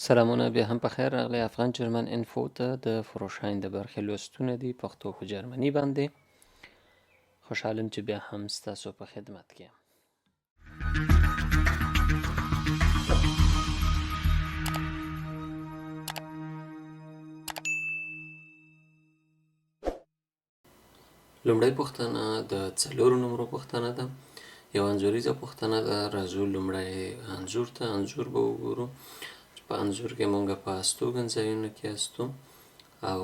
سلامونه بیا هم په خیر راغلی. افغان جرمن انفو ته د فروشاین د برخې لوستونه دي پښتو په جرمني باندې. خوشحالم چې بیا هم ستاسو په خدمت کې یم. لومړی پوښتنه د څلورو نمرو پوښتنه ده. یو انځوریزه پوښتنه ده. راځو لومړی انځور ته. انځور به وګورو. په انځور کې مونږ په استوګن ځایونو کې استو او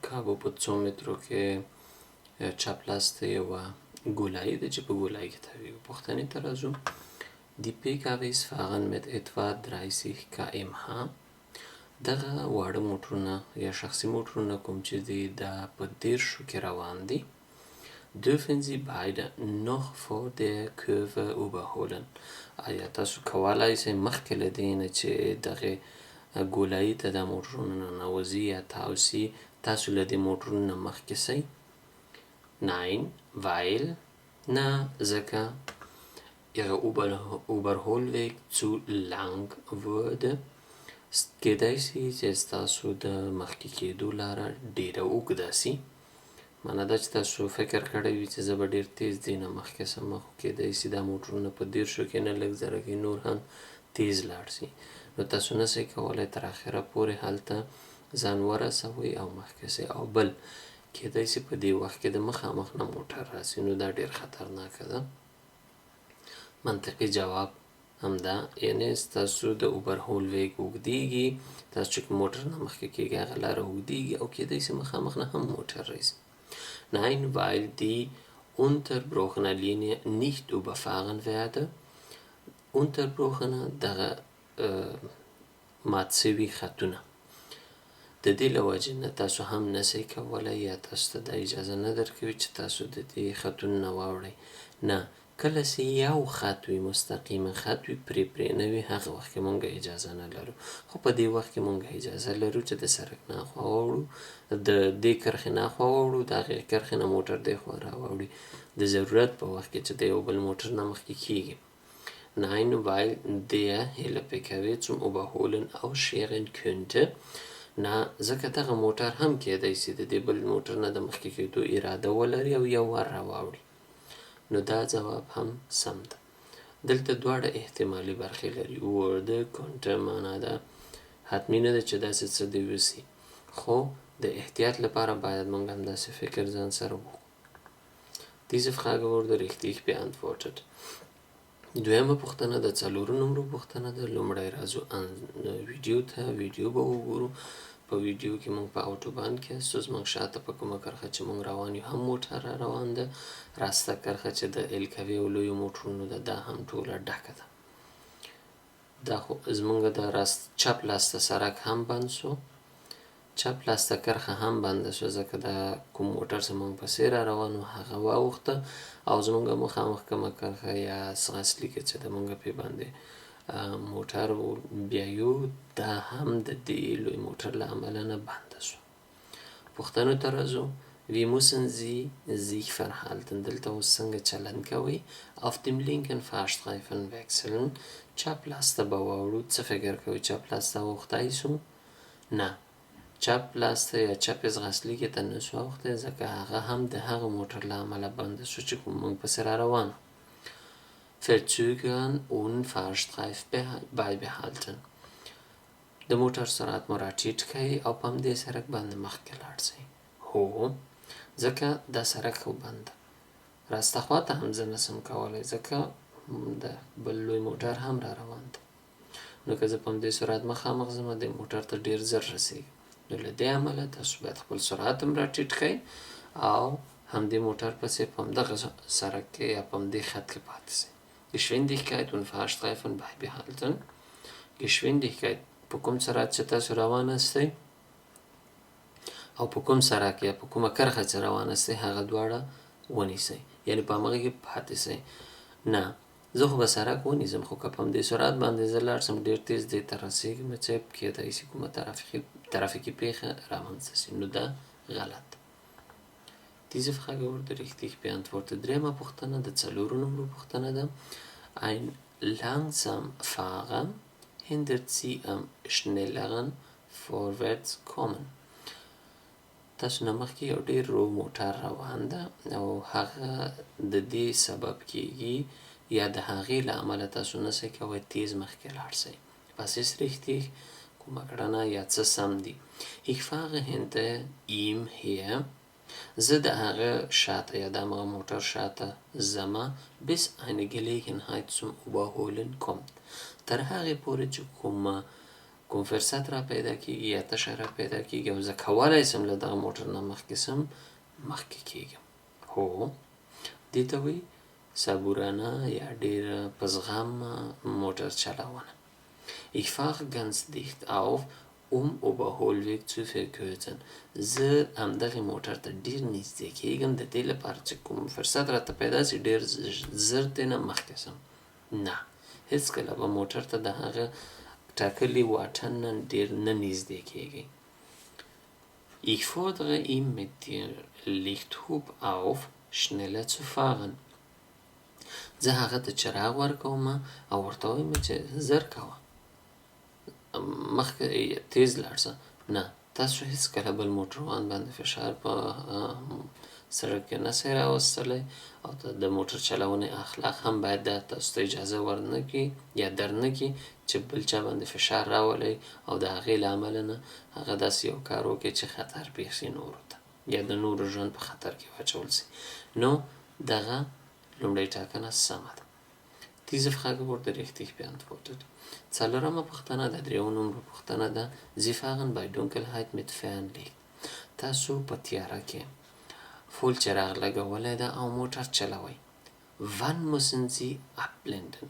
کابو په 2 مترو کې چپ لاس ته یوه ګولایي ده چې په ګولایي کې تاویږي. پوښتنې ته راځو. Die PKWs fahren mit etwa 30 km/h. دغه واړه موټرونه یا شخصي موټرونه کوم چې دي دا په 30 کې روان دي. Dürfen Sie beide noch vor der Kurve überholen. آیا تاسو کولای شئ مخکې له دې نه چې دغه ګولایي ته د موټرونه ننوځي یا تاسو له دې موټرونو نه مخکې شئ؟ Nein, weil نه ځکه Ihre Überholweg zu lang wurde. کېدای شي چې ستاسو د مخکې کېدو لاره ډېره اوږده شي. معنی دا چې تاسو فکر کړی وي چې زه به ډېر تیز دی نه مخکې شم، خو کېدای شي دا موټرونه په 30 کې نه لږ زره کې نور هم تیز لاړ شي. نو تاسو نشئ کولی تر اخره پورې هلته ځان ورسوئ او مخکې شئ. او بل کېدای شي په دې وخت کې د مخامخ نه موټر راسي، نو دا ډېر خطرناکه ده. منطقي جواب همدا، یعنې ستاسو د اوبرهول ویګ اوږدیږي، تاسو چې موټر نه مخکې کېږي هغه لاره اوږدیږي او کېدای شي مخامخ نه هم موټر راسي. Nein, weil die unterbrochene Linie nicht überfahren werde. Unterbrochene دغه مات شوي خطونه د دې له وجې نه تاسو هم نشئ کولی یا تاسو ته دا اجازه نه درکوي چې تاسو د دې خطونو نه واوړئ. نه، کله چې یو خط وي مستقیمه خط وي پرې نه وي هغه وخت کې مونږ اجازه نه لرو. خو په دې وخت کې مونږ اجازه لرو چې د سړک نه خوا واوړو، د دې کرښې نه خوا واوړو، د هغې کرښې نه موټر دې خوا راواوړي د ضرورت په وخت کې چې د یو بل موټر نه مخکې کېږي. Nein, weil der helle PKW zum Überholen ausscheren könnte. نه ځکه دغه موټر هم کېدای شي د دې بل موټر نه د مخکې کېدو اراده ولري او یو ور راواوړي. نو دا جواب هم سم ده. دلته دواړه احتمالي برخې لري. ورده کونټه معنا ده حتمي نه ده چې داسې څه دې وسي، خو د احتیاط لپاره باید موږ هم داسې فکر ځان سره وکړو. Diese Frage wurde richtig beantwortet. دویمه پوښتنه د څلورو نمرو پوښتنه ده. لومړی راځو ویډیو ته. ویډیو به وګورو. په ویډیو کې موږ په اوټوبان کې استو. زموږ شاته په کومه کرښه چې موږ روان یو هم موټر را روان ده. راسته کرښه چې د الکوي او لویو موټرونو ده دا هم ټوله ډکه ده. دا خو زموږ د راست چپ لاسته سړک هم بند شو، چپ لاسته کرښه هم بنده شو ځکه دا کوم موټر چې موږ پسې را روان و هغه واوښته او زموږ مخامخ کومه کرښه یا ځغاستلي کې چې د موږ پې باندې موټر بیایو دا هم د دې لوی موټر له امله نه بنده شو. پوښتنو ته راځو. Wie müssen Sie sich verhalten? دلته اوس څنګه چلند کوئ؟ Auf dem linken Fahrstreifen wechseln. چپ لاسته به واوړو. څه فکر کوئ چپ لاسته اوښتی شو؟ نه، چپ لاسته یا چپ ځغاستلي کې ته نه شو اوښتی ځکه هغه هم د هغه موټر له امله بنده شو چې کوم موږ پسې را روان. Verzögern und Fahrstreifen beibehalten. د موټر سرعت مو راټیټ کړئ او په همدې سړک باندې مخکې لاړ شئ. هو، ځکه دا سړک خو بند ده. راسته خوا ته هم زه نشم کولی ځکه د بل لوی موټر هم را روان ده. نو که زه په همدې سرعت مخامخ ځم دې موټر ته ډېر زر رسېږي. نو له دې امله تاسو باید خپل سرعت هم راټیټ کړئ او همدې موټر پسې په همدغه سړک کې یا په همدې خط کې پاتې شئ. Geschwindigkeit und Fahrstreifen beibehalten. Geschwindigkeit په کوم سرعت چې تاسو روان استئ او په کوم سړک یا په کومه کرښه چې روان استئ هغه دواړه ونیسئ، یعنې په همغه کې پاتې شئ. نه، زه خو به سړک ونیسم خو که په همدې سرعت باندې زه لاړ شم ډېر تیز دې ته رسېږم چې کېدای شي کومه ترافیکي پیښه رامنځته شي. نو دا غلط. Diese Frage wurde richtig beantwortet. درېیمه پوښتنه د څلورو نمرو پوښتنه ده. Ein langsam Fahrer hindert sie am schnelleren vorwärts kommen. تاسو نه مخکې یو ډېر رو موټر روان ده او هغه د دې سبب کیږي یا د هغې له امله تاسو نسئ کوئ تیز مخکې لاړ شئ. Was ist richtig؟ کومه کړنه یا څه سم دي؟ Ich fahre hinter ihm her. زه د هغه شاته یا د همغه موټر شاته ځمه bis eine Gelegenheit zum Überholen kommt. تر هغې پورې چې کوم فرصت را پیدا کیږي یا تشه را پیدا کیږي او زه کولی سم له دغه موټر نه مخکې سم مخکې کیږم. هو دې ته وایي صبورانه یا ډېره په زغم موټر چلونه. Ich fahre ganz dicht auf Überholweg zu verkürzen. زه همدغې موټر ته ډېر نږدې کیږم د دې لپاره چې کوم فرصت راته پیدا سي ډېر زر ترې نه مخکې سم. نه هېڅکله به موټر ته د هغه ټاکلي واټن نه ډېر نه نږدې کیږي. Ich fordere ihn mit dem Lichthub auf, schneller zu fahren. زه هغه ته چراغ ورکوم او ورته وایم چې زر کوه مخکې تیز لاړ شه. نه تاسو هېڅکله بل موټروان باندې فشار په سړک کې نسئ راوستلی او د موټر چلونې اخلاق هم باید دا تاسو ته اجازه ورنه کړي یا درنه کړي چې بل چا باندې فشار راولئ او د هغې له امله نه هغه داسې یو کار وکړي چې خطر پېښ شي نورو ته یا د نورو ژوند په خطر کې واچول شي. نو دغه لومړۍ ټاکنه سمه ده. Diese Frage wurde richtig beantwortet. څلورمه پوښتنه د درېیو نمرو پوښتنه ده. Sie fahren bei Dunkelheit mit Fernlicht. تاسو په تیاره کې فول چراغ لګولی ده او موټر چلوئ. Wann müssen Sie abblenden؟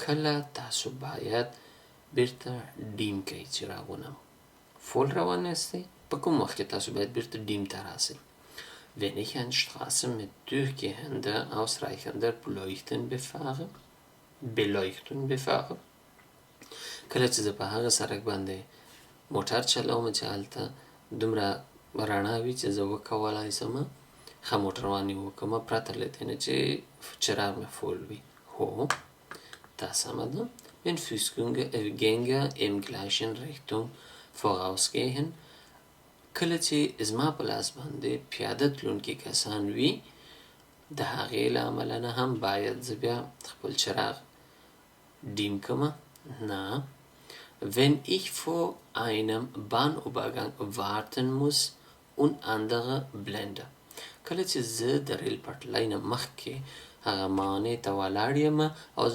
کله تاسو باید بیرته ډیم کړئ چراغونه. فول روان یاستئ په کوم وخت کې تاسو باید بیرته ډیم ته راسئ. Wenn ich eine Straße mit durchgehender, ausreichender Beleuchtung befahre کله چې زه په هغه سړک باندې موټر چلوم چې هلته دومره رڼا وي چې زه وکولی سم ښه موټرواني وکړم پرته له دې نه چې چراغ مې فول وي. هو دا سمه ده. Wenn Fußgänger im gleichen Richtung vorausgehen کله چې زما په لاس باندې پیاده تلونکي کسان وي د هغې له امله نه هم باید زه بیا خپل چراغ ډیم کړمه. نه Wenn ich vor einem Bahnübergang warten muss und andere blende کله چې زه د ریل پټلۍ نه مخکې هغه معنې ته ولاړ یم او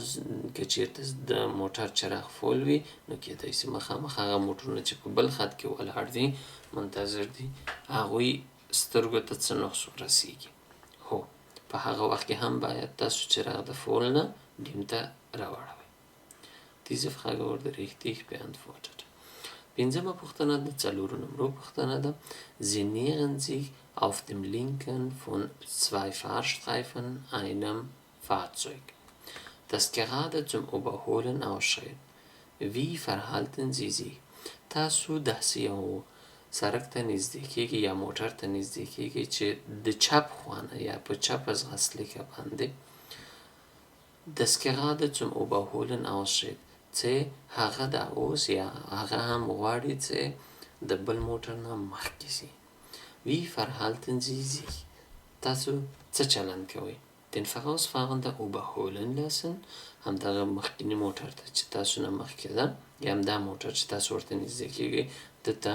که چېرته د موټر چراغ فول وي نو کېدای سي مخامخ هغه موټرونه چې په بل خط کې ولاړ دي منتظر دي هغوی سترګو ته څه نقص ورسیږي. هو په هغه وخت کې هم باید تاسو چراغ د فول نه ډیم ته راوړوئ. Diese Frage wurde richtig beantwortet. پنځمه پوښتنه د څلورو نمرو پوښتنه ده. Sie nähern sich auf dem linken von 2 Fahrstreifen einem Fahrzeug, das gerade zum Überholen ausschreitet. Wie verhalten Sie sich؟ تاسو داسې یو سړک ته نږدې کیږي یا موټر ته نږدې کیږي چې د چپ خوانه یا په چپ ځغستلیکه باندې das gerade zum Überholen ausschreitet چې هغه دا اوس یا هغه هم غواړي چې د بل موټر نه مخکې شي. Wie verhalten Sie sich؟ تاسو څه چلند کوئ؟ Den Vorausfahrenden überholen lassen همدغه مخکینی موټر ته چې تاسو نه مخکې ده یا همدا موټر چې تاسو ورته نږدې کیږئ ده ته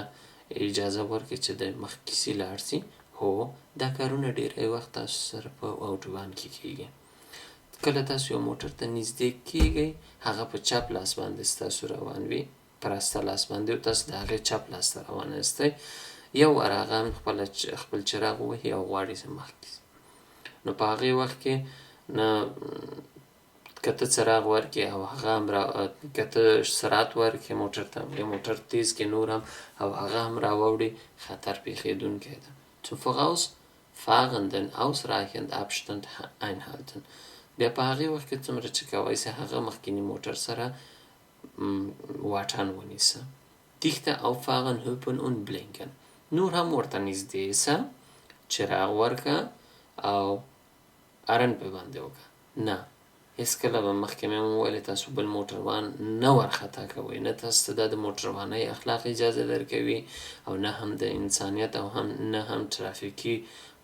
اجازه ورکړئ چې د مخکې سي لاړ سي. هو دا کارونه ډېری وخت تاسو سره په اوټوبان کې کیږي. کله تاسو یو موټر ته نږدې کیږئ هغه په چپ لاس باندې ستاسو روان وي په راسته لاس باندې او تاسو د هغې چپ لاس ته روان یاستئ یو وار هغه هم خپل چراغ ووهي او غواړي چې مخکې سي نو په هغې وخت کې نه که ته څراغ ورکړې او هغه هم که ته سرعت ورکړې موټر ته یا موټر تیز کړې نور هم او هغه هم راوړي خطر پېښېدونکی ده. Zum Vorausfahrenden ausreichend Abstand einhalten بیا په هغې وخت کې څومره چې کوی سي هغه مخکیني موټر سره واټن ونیسه. Dichter auffahren, hüpfen und blinken نور هم ورته نږدې سه چراغ ورکه او ارن پې باندې وکړه. نه هېڅکله به مخکې مې هم وویلې تاسو بل موټروان نه ورخطا کوئ، نه تاسو ته دا د موټروانۍ اخلاق اجازه درکوي او نه هم د انسانیت او نه هم ترافیکي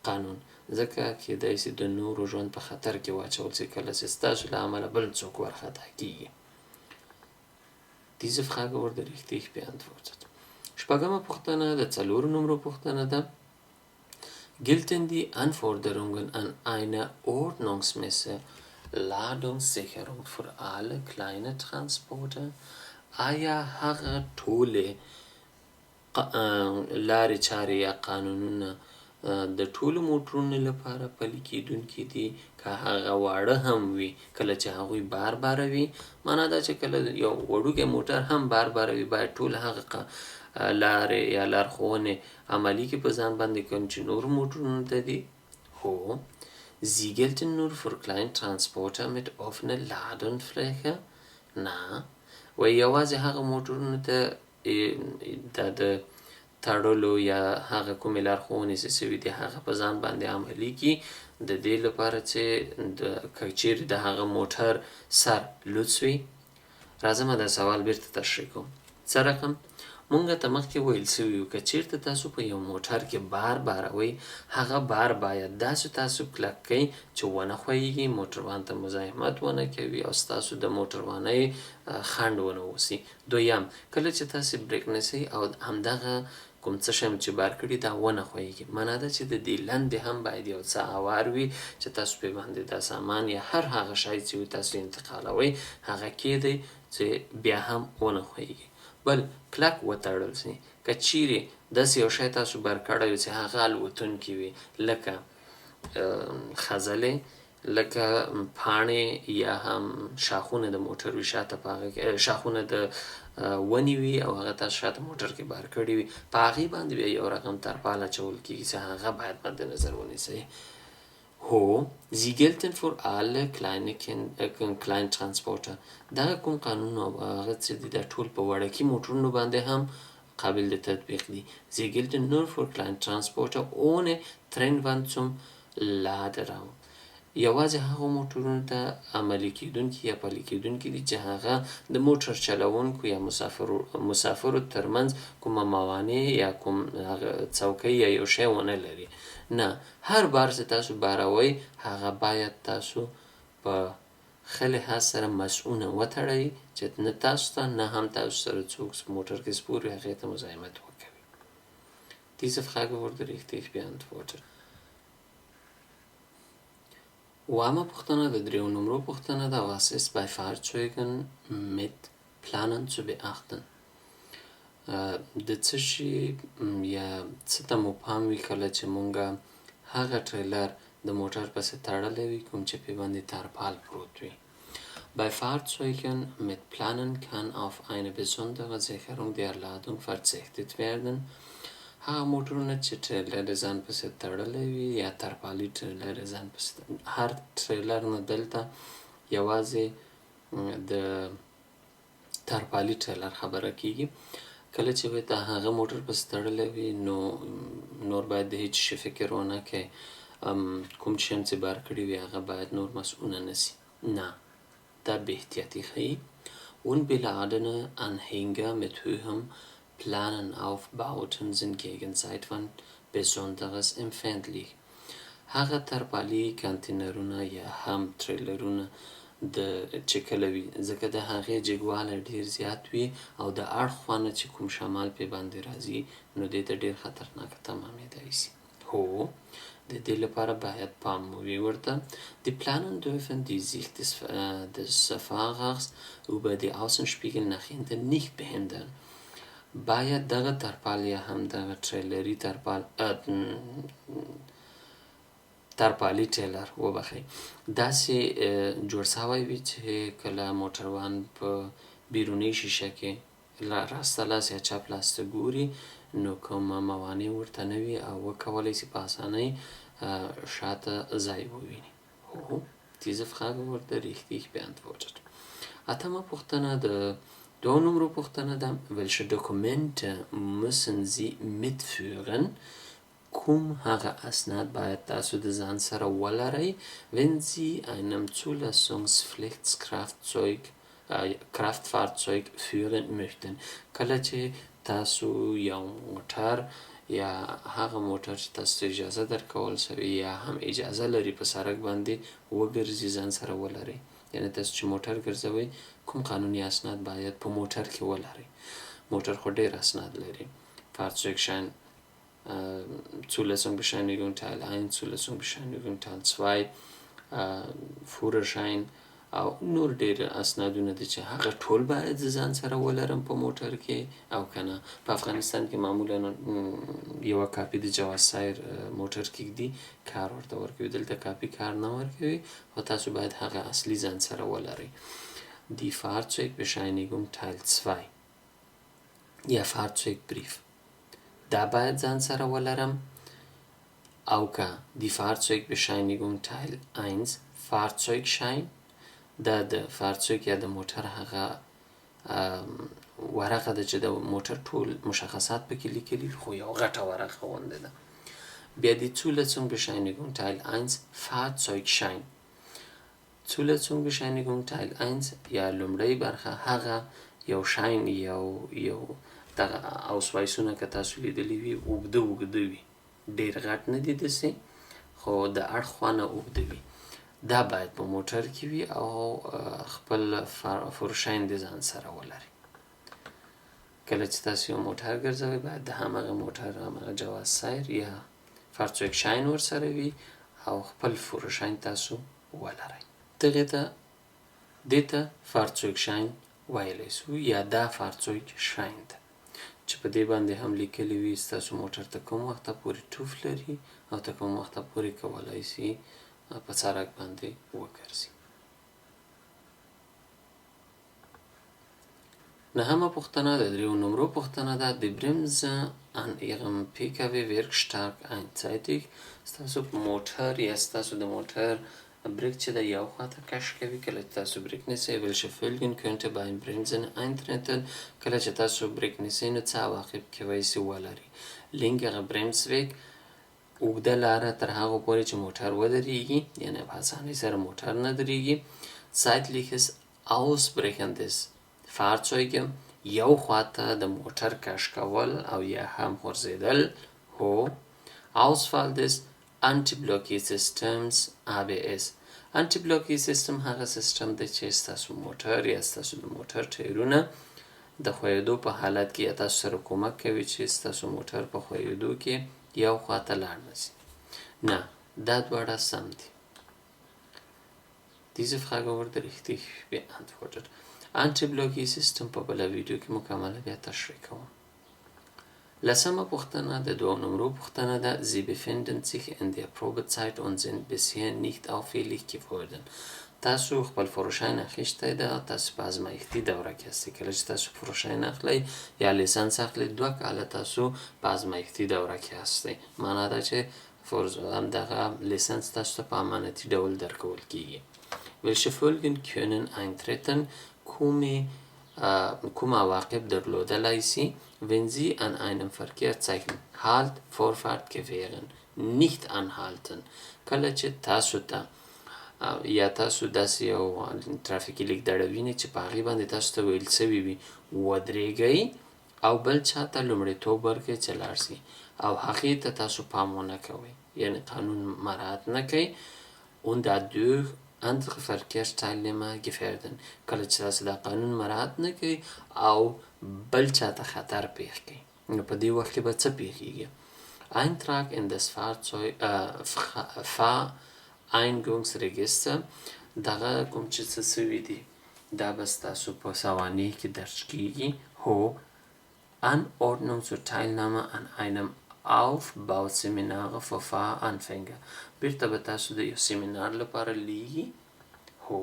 قانون، ځکه کیدای شي د نورو ژوند په خطر کې واچول شي کله چې ستاسو له امله بل څوک ورخطا کیږي. Diese Frage wurde richtig beantwortet. شپږمه پوښتنه د 4 نمرو پوښتنه ده. Gelten die Anforderungen an eine ordnungsmäßige Ladungssicherung für alle kleine Transporter؟ آیا هغه ټولې لارې چارې یا قانونونه د ټولو موټرونو لپاره پلي کېدونکي دي که هغه واړه هم وي کله چې هغوی بار وي؟ معنا دا چې کله یو وړوکی موټر هم بار وي باید ټول هغه لارې یا لارښوونې عملي کړي په ځان باندې کوم چې نورو موټرونو ته دي؟ هو. Sie gelten nur für Kleintransporter mit offener Ladefläche؟ نه، وایي یوازې هغه موټرونو ته د تړلو یا هغه کومې لارښوونې چې سوي دي هغه په ځان باندې عملي کړي د دې لپاره چې که چیرې د هغه موټر سر لوڅ وي. راځم دا سوال بیرته تشریح کوم. څه رقم مونږ ته مخکې ویل سوي وو که چیرته تاسو په یو موټر کې بار باروئ هغه بار باید داسې تاسو کلک کئ چې ونه ښویېږي، موټروان ته مزاحمت ونه کوي او ستاسو د موټروانۍ خنډ ونه اوسي. دویم، کله چې تاسې بریک نیسئ او همدغه کوم څه شی چې بار کړي دا ونه ښویېږي، معنا ده چې د دې لاندې هم باید یو څه هوار وي چې تاسو پرې باندې دا سامان یا هر هغه شی چې تاسو انتقالوئ هغه کېدی چې بیا هم ونه ښویېږي. بل کلک وتړل شي. که چیرې داسې یو شی تاسو بار کړی وي چې هغه الوتونکي وي لکه خځلې، لکه پاڼې یا هم شاخونه د موټر وي شاته په هغه کې شاخونه د ونې وي او هغه تاسو شاته موټر کې بار کړي وي په هغې باندې بیا یو رقم ترپال اچول کېږي چې هغه باید مد نظر ونیسئ. هو. Sie gelten für alle Kleintransporter. دغه کوم قانون او هغه څه دي دا ټول په وړکي موټرونو باندې هم قابل د تطبیق دي. Sie gelten nur für Kleintransporter ohne Trennwand zum Laderaum. یوازې هغو موټرونو ته عملي کېدونکي یا پلي کېدونکي دي چې هغه د موټر چلوونکو یا مسافرو ترمنځ کومه موانع یا کوم څوکۍ یا یو شی ونه لري. نه، هر بار چې تاسو باروئ هغه باید تاسو په ښه لحاظ سره مسؤونه وتړئ چې نه تاسو ته نه هم تاسو سره څوک موټر کې سپور وي هغې ته مزاحمت وکوي. Diese Frage wurde richtig beantwortet. اوومه پوښتنه د 3 نمرو پوښتنه ده. Was ist bei Fahrzeugen mit Planen zu beachten؟ د څه شي یا څه ته مو پام وي کله چې مونږ هغه ټریلر د موټر پسې تړلی وي کوم چې پې باندې ترپال پروت وي. Bei Fahrzeugen mit Planen kann auf eine besondere Sicherung der Ladung verzichtet werden. هغه موټرونه چې ټریلر ځان پسې تړلی وي یا ترپالي ټریلر ځان پسې هر ټریلر نه دلته یوازې د ترپالي ټریلر خبره کېږي. کله چې به د هغه موټر پسې تړلی وي نو نور باید د هیڅ شي فکر ونه کوي کوم شیان چې بار کړي وي هغه باید نور مسؤونه نسي. نه، دا بې احتیاطي ښیي. Unbeladene Anhänger mit höherem Planenaufbauten sind gegen Seitwand besonderes empfindlich. هغه ترپالي کانتینرونه یا هم ټریلرونه د چې کله وي ځکه د هغې جګوالی ډېر زیات وي او د اړخ خوا نه چې کوم شمال پې باندې راځي نو دې ته ډېر خطرناکه تمامېدی شي. هو، د دې لپاره باید پام وي ورته. Die Planen dürfen die Sicht des Fahrers über die Außenspiegel nach hinten nicht behindern. باید دغه ترپال یا هم دغه ټریلري ترپالي ټریلر وبخئ داسې جوړ سوی وي چې کله موټروان په بیروني شیشه کې راسته لاس یا چپ لاس ته ګوري نو کومه موانع ورته نه وي او وکولی شي په اسانۍ شاته ځای وویني. هو، diese Frage wurde richtig beantwortet. اتمه پوښتنه د 2 نمرو پوښتنه ده. Welche Dokumente müssen Sie mitführen؟ کوم هغه اسناد باید تاسو د ځان سره ولرئ wenn Sie einem Kraftfahrzeug führen möchten. کله چې تاسو یو موټر یا هغه موټر چې تاسو ته اجازه درکول شوي یا هم اجازه لري په سړک باندې وګرځي ځان سره ولرئ. یعنې تاسو چې موټر ګرځوئ کوم قانوني اسناد باید په موټر کې ولرئ. موټر خو ډېر اسناد لري. Fahrzeugschein, Zulassungsbescheinigung Teil 1, Zulassungsbescheinigung Teil 2, Führerschein او نور ډېر اسنادونه دي چې هغه ټول باید ځان سره ولرم په موټر کې او کنه. په افغانستان کې معمولا یوه کاپي د جواز سایر موټر کې ږدي کار ورته ورکوي. دلته کاپي کار نه ورکوي خو تاسو باید هغه اصلي ځان سره ولرئ. Die Fahrzeugbescheinigung Teil 2 یا Fahrzeugbrief دا باید ځان سره ولرم. او که die Fahrzeugbescheinigung Teil 1 Fahrzeugschein دا د فارڅوک یا د موټر هغه ورقه ده چې د موټر ټول مشخصات پکې لیکلي خو یو غټه ورقه غوندې ده. بیا د Zulassungsbescheinigung Teil 1 Fahrzeugschein. Zulassungsbescheinigung Teil 1 یا لومړی برخه هغه یو شاین یو دغه اوسوایسونه که تاسو لیدلي وي اوږده وي ډېر غټ نه دي داسې خو د اړخ خوا نه اوږده وي. دا باید په موټر کې وي او خپل فورشاین د ځان سره ولري. کله چې تاسو یو موټر ګرځوئ باید د همغه موټر همغه جواز سایر یا فارڅوګشاین ورسره وي او خپل فورشاین تاسو ولرئ. دې ته فارڅوګشاین ویلی سو یا دا فارڅوګشاین ده چې په دې باندې هم لیکلي وي ستاسو موټر ته کوم وخته پورې ټوف لري او ته کوم وخته پورې کولی سي په سړک باندې وګرځي. نهمه پوښتنه د دریو نمرو پوښتنه ده. د برمزه ان ihrem PKW wirkt stark einseitig. ستاسو موټر یا ستاسو د موټر بریک چې د یو خواته کش کوي کله چې تاسو بریک نیسئ. welche Folgen könnte beim Bremsen eintreten. کله چې تاسو بریک نیسئ نو څه عواقب کولی سي ولري. linkerer Bremsweg اوږده لاره تر هغو پورې چې موټر ودرېږي یعنې په اسانۍ سره موټر نه درېږي. zeitliches Ausbrechen des Fahrzeuge یو خواته د موټر کش کول او یا هم غورځېدل. هو Ausfall des Anti-Blockade-Systems ABS. Anti-Blockade-System هغه سیستم دی چې ستاسو موټر یا ستاسو د موټر ټایرونه د ښویېدو په حالت کې یا تاسو سره کومک کوي چې ستاسو موټر په ښویېدو کې یو خواته لاړ نه شي. نه دا دواړه سم دي. Diese Frage wurde richtig beantwortet. Anti-Blockade-System په بله ویډیو کې مکمله بیا تشریح کوم. لسمه پوښتنه د دوه نمرو پوښتنه ده. Sie befinden sich in der Probezeit und sind bisher nicht auffällig geworden. تاسو خپل فروشاین اخیستی ده. تاسو په ازمایښتي دوره کې هستئ. کله چې تاسو فروشاین اخلئ یا لیسنس اخلئ 2 کاله تاسو په ازمایښتي دوره کې هستئ. معنا ده چې دغه لیسنس تاسو ته په امانتي ډول درکول کیږي. welche Folgen können eintreten. کوم عواقب درلودلی سي wenn Sie an einem Verkehrszeichen Halt, Vorfahrt gewähren, nicht anhalten. کله چې تاسو ته یا تاسو داسې یو ترافیکي لیک دړه وینئ چې په هغې باندې تاسو ته ویل سوي وي ودرېږئ او بل چا ته لومړیتوب ورکړئ چې لاړ شي او هغې ته تاسو پام ونه کوئ یعنې قانون مراعات نه کوئ. und dadurch andere Verkehrsteilnehmer gefährden. کله چې تاسو دا قانون مراعات نه کوئ او بل چا ته خطر پېښ کوئ نو په دې وخت کې به څه پېښېږي. Eintrag in das Fahreingangsregister دغه کوم چې څه سوي دي دا به ستاسو په سوانح کې درج کېږي. هو Anordnung zur Teilnahme an einem Aufbauseminar für Fahranfänger. بیرته به تاسو د یو سیمینار لپاره لیږي. هو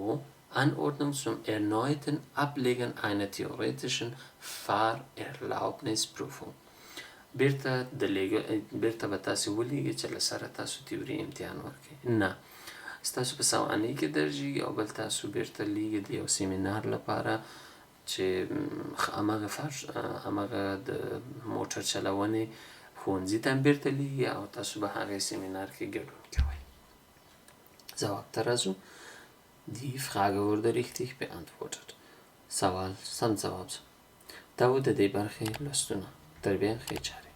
Anordnung zum erneuten Ablegen einer theoretischen Fahrerlaubnisprüfung. بیرته به تاسو ولیږي چې له سره تاسو تیوري امتحان ورکړئ. نه ستاسو په سوانح کې درجیږي او بل تاسو بیرته لیږي د یو سیمینار لپاره چې همغه د موټر چلونې ښوونځي ته هم بیرته لیږي او تاسو به هغې سیمینار کې ګډون کوئ. Zawab also, die Frage wurde richtig beantwortet. سوال سم ځواب شو. دا و د دې برخې لوستونه. تر بیا ښې چارې.